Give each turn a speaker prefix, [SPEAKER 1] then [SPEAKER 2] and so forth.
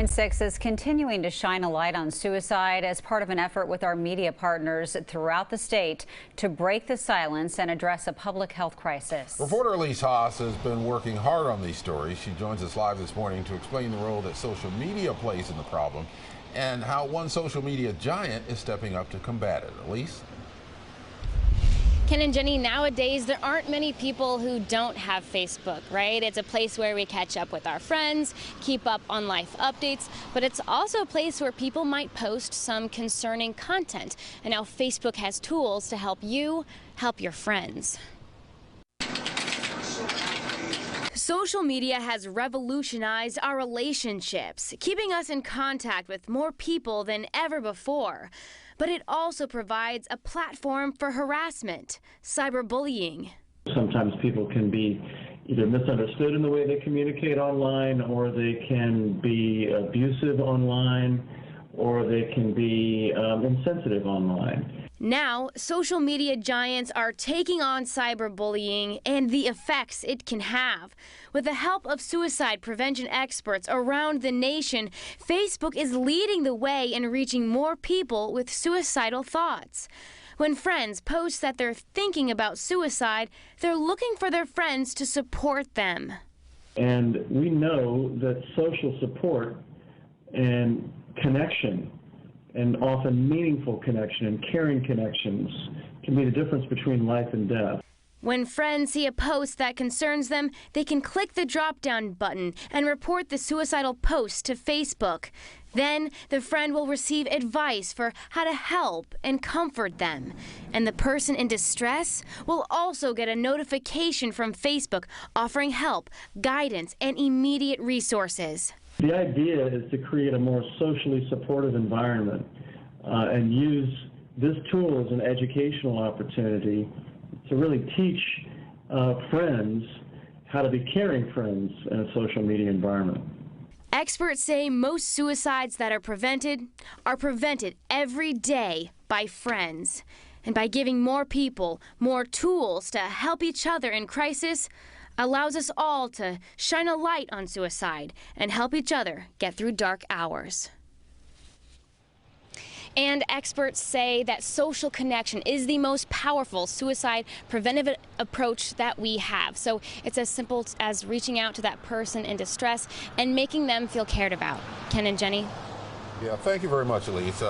[SPEAKER 1] Line 6 is continuing to shine a light on suicide as part of an effort with our media partners throughout the state to break the silence and address a public health crisis.
[SPEAKER 2] Reporter Elise Haas has been working hard on these stories. She joins us live this morning to explain the role that social media plays in the problem and how one social media giant is stepping up to combat it. Elise?
[SPEAKER 3] Ken and Jenny, nowadays there aren't many people who don't have Facebook, right? It's a place where we catch up with our friends, keep up on life updates, but it's also a place where people might post some concerning content. And now Facebook has tools to help you help your friends. Social media has revolutionized our relationships, keeping us in contact with more people than ever before. But it also provides a platform for harassment, cyberbullying.
[SPEAKER 4] Sometimes people can be either misunderstood in the way they communicate online, or they can be abusive online, or they can be insensitive online.
[SPEAKER 3] Now, social media giants are taking on cyberbullying and the effects it can have. With the help of suicide prevention experts around the nation, Facebook is leading the way in reaching more people with suicidal thoughts. When friends post that they're thinking about suicide, they're looking for their friends to support them.
[SPEAKER 4] And we know that social support and connection, and often meaningful connection and caring connections, can be the difference between life and death.
[SPEAKER 3] When friends see a post that concerns them, they can click the drop-down button and report the suicidal post to Facebook. Then the friend will receive advice for how to help and comfort them. And the person in distress will also get a notification from Facebook offering help, guidance, and immediate resources.
[SPEAKER 4] The idea is to create a more socially supportive environment and use this tool as an educational opportunity to really teach friends how to be caring friends in a social media environment.
[SPEAKER 3] Experts say most suicides that are prevented every day by friends. And by giving more people more tools to help each other in crisis, allows us all to shine a light on suicide and help each other get through dark hours. And experts say that social connection is the most powerful suicide preventive approach that we have. So it's as simple as reaching out to that person in distress and making them feel cared about. Ken and Jenny?
[SPEAKER 2] Yeah, thank you very much, Elise.